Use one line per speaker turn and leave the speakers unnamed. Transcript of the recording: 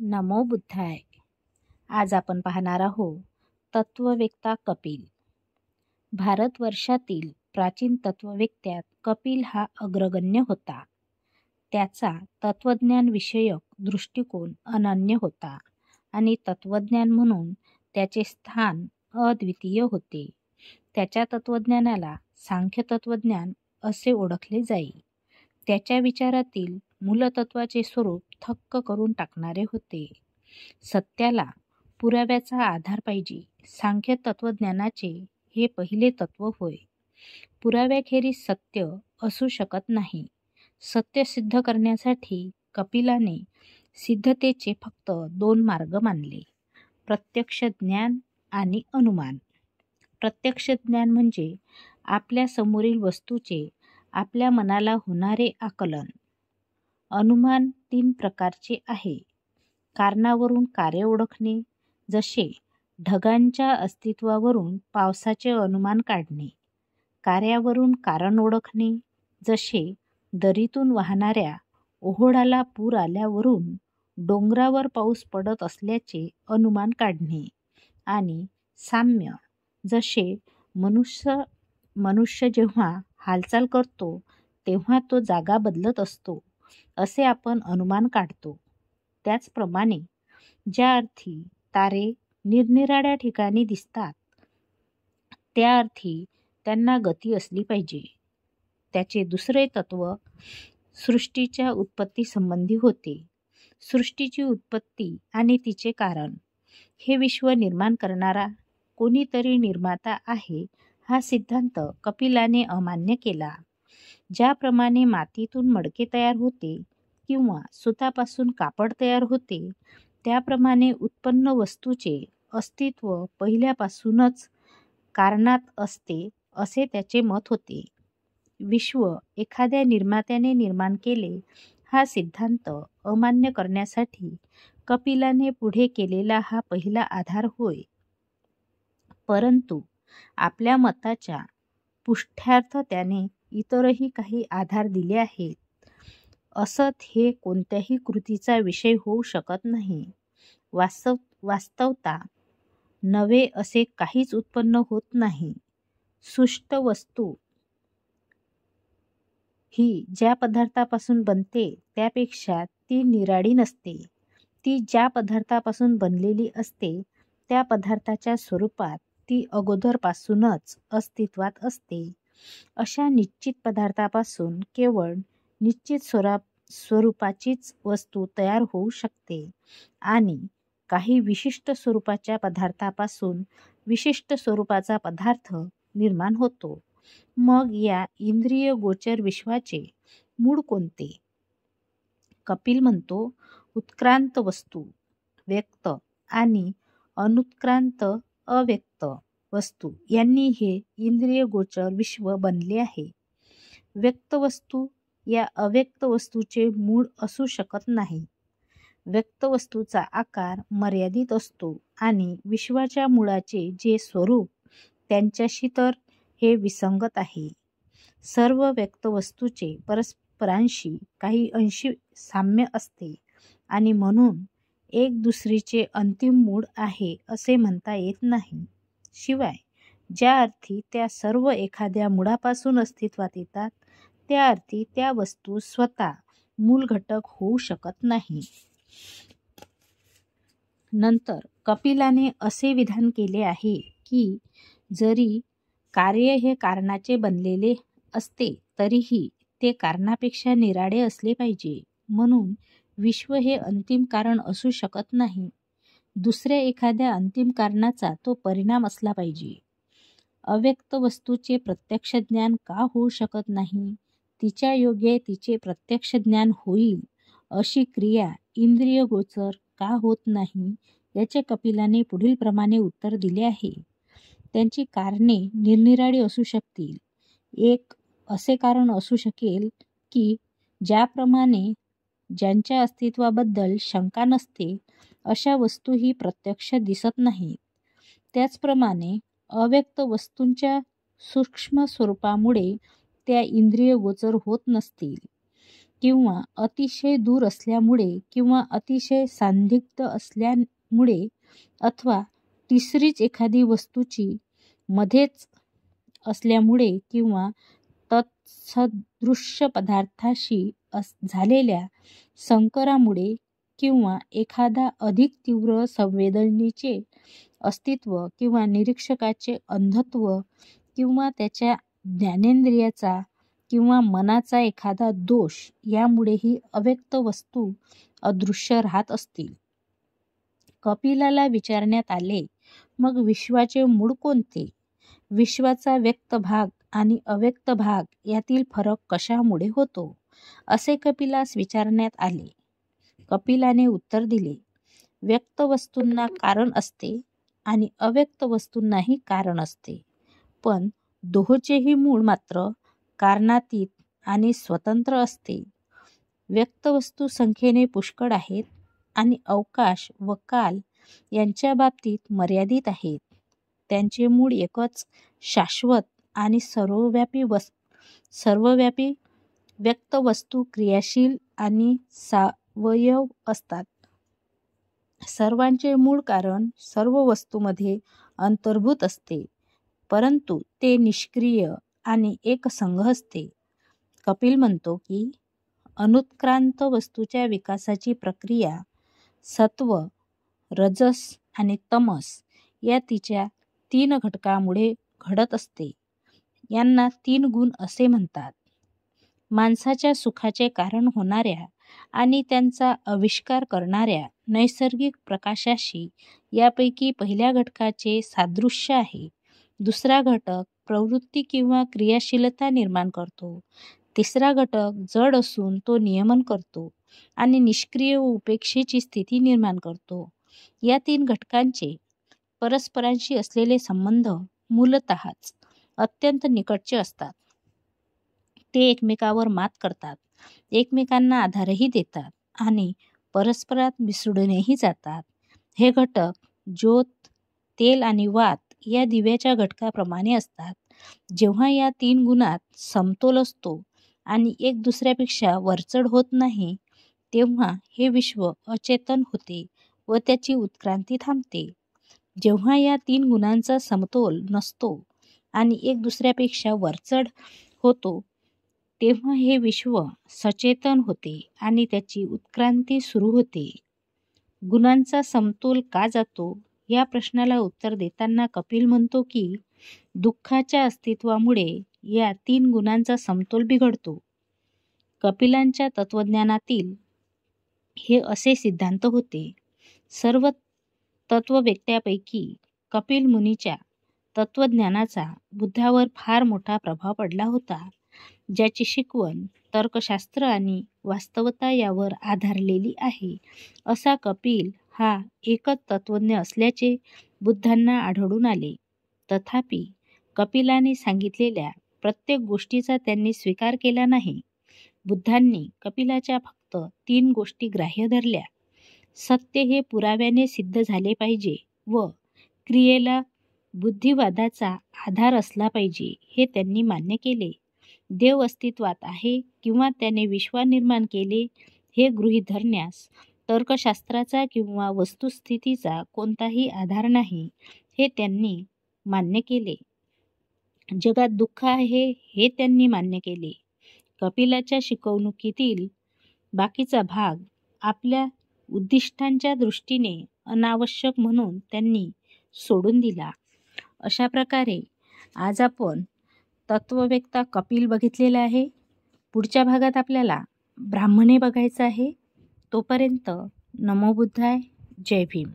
नमो बुद्धाय. आज आपण पाहणार आहोत तत्ववेत्ता कपिल. भारतवर्षातील प्राचीन तत्ववेत्त्यात कपिल हा अग्रगण्य होता. त्याचा तत्वज्ञान विषयक दृष्टिकोन अनन्य होता आणि तत्वज्ञान म्हणून त्याचे स्थान अद्वितीय होते. त्याच्या तत्वज्ञानाला सांख्य तत्वज्ञान असे ओळखले जाई. त्याच्या विचारातील मूलतत्वाचे स्वरूप थक्क करून टाकणारे होते. सत्याला पुराव्याचा आधार पाहिजे. सांख्य तत्वज्ञानाचे हे पहिले तत्व होय. पुराव्याखेरीज सत्य असू शकत नाही. सत्य सिद्ध करण्यासाठी कपिलाने सिद्धतेचे फक्त 2 मार्ग मानले: प्रत्यक्ष ज्ञान आणि अनुमान. प्रत्यक्ष ज्ञान म्हणजे आपल्या समोरील वस्तूचे आपल्या मनाला होणारे आकलन. अनुमान 3 प्रकारचे आहे: कारणावरून कार्य ओळखणे, जसे ढगांच्या अस्तित्वावरून पावसाचे अनुमान काढणे; कार्यावरून कारण ओळखणे, जसे दरीतून वाहणाऱ्या ओहोळाला पूर आल्यावरून डोंगरावर पाऊस पडत असल्याचे अनुमान काढणे; आणि साम्य, जसे मनुष्य जेव्हा हालचाल करतो तेव्हा तो जागा बदलत असतो असे आपण अनुमान काढतो. त्याचप्रमाणे ज्या अर्थी तारे निरनिराळ्या ठिकाणी दिसतात त्या अर्थी त्यांना गती असली पाहिजे. त्याचे दुसरे तत्व सृष्टीच्या उत्पत्तीसंबंधी होते. सृष्टीची उत्पत्ती आणि तिचे कारण. हे विश्व निर्माण करणारा कोणीतरी निर्माता आहे हा सिद्धांत कपिलाने अमान्य केला. ज्याप्रमाणे मातीतून मडके तयार होते किंवा सुतापासून कापड तयार होते, त्याप्रमाणे उत्पन्न वस्तूचे अस्तित्व पहिल्यापासूनच कारणात असते असे त्याचे मत होते. विश्व एखाद्या निर्मात्याने निर्माण केले हा सिद्धांत अमान्य करण्यासाठी कपिलाने पुढे केलेला हा पहिला आधार होय. परंतु आपल्या मताच्या पुष्ठ्यार्थ त्याने इतरही काही आधार दिले आहेत. असत हे कोणत्याही कृतीचा विषय होऊ शकत नाही. वास्तवता नवे असे काहीच उत्पन्न होत नाही. सुष्ट वस्तू ही ज्या पदार्थापासून बनते त्यापेक्षा ती निराळी नसते. ती ज्या पदार्थापासून बनलेली असते त्या पदार्थाच्या स्वरूपात ती अगोदरपासूनच अस्तित्वात असते. अशा निश्चित पदार्थापासून केवळ निश्चित स्वरूपाचीच वस्तू तयार होऊ शकते आणि काही विशिष्ट स्वरूपाच्या पदार्थापासून विशिष्ट स्वरूपाचा पदार्थ निर्माण होतो. मग या इंद्रिय गोचर विश्वाचे मूळ कोणते? कपिल म्हणतो, उत्क्रांत वस्तू व्यक्त आणि अनुत्क्रांत अव्यक्त वस्तू यांनी हे इंद्रिय गोचर विश्व बनले आहे. व्यक्त वस्तू या अव्यक्त वस्तूचे मूळ असू शकत नाही. व्यक्त वस्तूचा आकार मर्यादित असतो आणि विश्वाच्या मुळाचे जे स्वरूप त्यांच्याशी तर हे विसंगत आहे. सर्व व्यक्त वस्तूचे परस्परांशी काही अंशी साम्य असते आणि म्हणून एक दुसरीचे अंतिम मूळ आहे असे म्हणता येत नाही. शिवाय ज्या अर्थी त्या सर्व एखाद्या मुळापासून अस्तित्वात येतात त्या अर्थी त्या वस्तू स्वतः मूल घटक होऊ शकत नाही. नंतर कपिलाने असे विधान केले आहे की जरी कार्य हे कारणाचे बनलेले असते तरीही ते कारणापेक्षा निराळे असले पाहिजे. म्हणून विश्व हे अंतिम कारण असू शकत नाही. दुसऱ्या एखाद्या अंतिम कारणाचा तो परिणाम असला पाहिजे. अव्यक्त वस्तूचे प्रत्यक्ष ज्ञान का होऊ शकत नाही? तिच्या योगे तिचे प्रत्यक्ष ज्ञान होईल अशी क्रिया इंद्रिय गोचर का होत नाही याचे कपिलाने पुढील प्रमाणे उत्तर दिले आहे. त्यांची कारणे निरनिराळी असू शकतील. एक असे कारण असू शकेल की ज्याप्रमाणे ज्यांच्या अस्तित्वाबद्दल शंका नसते अशा वस्तूही प्रत्यक्ष दिसत नाहीत, त्याचप्रमाणे अव्यक्त वस्तूंच्या सूक्ष्म स्वरूपामुळे त्या इंद्रिय गोचर होत नसतील. किंवा अतिशय दूर असल्यामुळे किंवा अतिशय संदिग्ध असल्यामुळे अथवा तिसरीच एखादी वस्तूची मध्येच असल्यामुळे किंवा तत्सदृश पदार्थाशी झालेल्या संकरामुळे किंवा एखादा अधिक तीव्र संवेदनेचे अस्तित्व किंवा निरीक्षकाचे अंधत्व किंवा त्याच्या ज्ञानेंद्रियाचा किंवा मनाचा एखादा दोष यामुळेही अव्यक्त वस्तू अदृश्य राहत असतील. कपिलाला विचारण्यात आले, मग विश्वाचे मूळ कोणते? विश्वाचा व्यक्त भाग आणि अव्यक्त भाग यातील फरक कशामुळे होतो, असे कपिलास विचारण्यात आले. कपिलाने उत्तर दिले, व्यक्त वस्तूंना कारण असते आणि अव्यक्त वस्तूंनाही कारण असते, पण दोहोंचेही मूळ मात्र कारणातीत आणि स्वतंत्र असते. व्यक्त वस्तू संख्येने पुष्कळ आहेत आणि अवकाश व काल यांच्या बाबतीत मर्यादित आहेत. त्यांचे मूळ एकच शाश्वत आणि सर्वव्यापी व्यक्त वस्तू क्रियाशील आणि सावयव असतात. सर्वांचे मूळ कारण सर्व वस्तूंमध्ये अंतर्भूत असते, परंतु ते निष्क्रिय आणि एकसंघ असते. कपिल म्हणतो की अनुत्क्रांत वस्तूच्या विकासाची प्रक्रिया सत्व, रजस आणि तमस या तिच्या 3 घटकामुळे घडत असते. यांना 3 गुण असे म्हणतात. माणसाच्या सुखाचे कारण होणाऱ्या आणि त्यांचा आविष्कार करणाऱ्या नैसर्गिक प्रकाशाशी यापैकी पहिल्या घटकाचे सादृश्य आहे. दुसरा घटक प्रवृत्ती किंवा क्रियाशीलता निर्माण करतो. तिसरा घटक जड असून तो नियमन करतो आणि निष्क्रिय व उपेक्षेची स्थिती निर्माण करतो. या 3 घटकांचे परस्परांशी असलेले संबंध मूलतःच अत्यंत निकटचे असतात. ते एकमेकावर मात करतात, एकमेकांना आधारही देतात आणि परस्परात मिसळूनही जातात. हे घटक ज्योत, तेल आणि वात या दिव्याच्या घटकाप्रमाणे असतात. जेव्हा या 3 गुणात समतोल असतो आणि एक दुसऱ्यापेक्षा वरचढ होत नाही, तेव्हा हे विश्व अचेतन होते व त्याची उत्क्रांती थांबते. जेव्हा या 3 गुणांचा समतोल नसतो आणि एक दुसऱ्यापेक्षा वरचढ होतो, तेव्हा हे विश्व सचेतन होते आणि त्याची उत्क्रांती सुरू होते. गुणांचा समतोल का जातो या प्रश्नाला उत्तर देताना कपिल म्हणतो की दुःखाच्या अस्तित्वामुळे या 3 गुणांचा समतोल बिघडतो. कपिलांच्या तत्वज्ञानातील हे असे सिद्धांत होते. सर्व तत्ववेत्त्यांपैकी कपिल मुनीच्या तत्वज्ञानाचा बुद्धावर फार मोठा प्रभाव पडला होता, ज्याची शिकवण तर्कशास्त्र आणि वास्तवता यावर आधारलेली आहे. असा कपिल हा एकच तत्वज्ञ असल्याचे बुद्धांना आढळून आले. तथापि कपिलाने सांगितलेल्या प्रत्येक गोष्टीचा त्यांनी स्वीकार केला नाही. बुद्धांनी कपिलाच्या फक्त 3 गोष्टी ग्राह्य धरल्या. सत्य हे पुराव्याने सिद्ध झाले पाहिजे व क्रियेला बुद्धिवादाचा आधार असला पाहिजे हे त्यांनी मान्य केले. देव अस्तित्वात आहे किंवा त्याने विश्व निर्माण केले हे गृहीत धरण्यास तर्कशास्त्राचा किंवा वस्तुस्थितीचा कोणताही आधार नाही हे त्यांनी मान्य केले. जगात दुःख आहे हे त्यांनी मान्य केले. कपिलाच्या शिकवणुकीतील बाकीचा भाग आपल्या उद्दिष्टांच्या दृष्टीने अनावश्यक म्हणून त्यांनी सोडून दिला. अशा प्रकारे आज आपण तत्ववेत्ता कपिल बघितलेला आहे. पुढच्या भागात आपल्याला ब्राह्मणे बघायचं आहे. तोपर्यंत नमो बुद्धाय. जय भीम.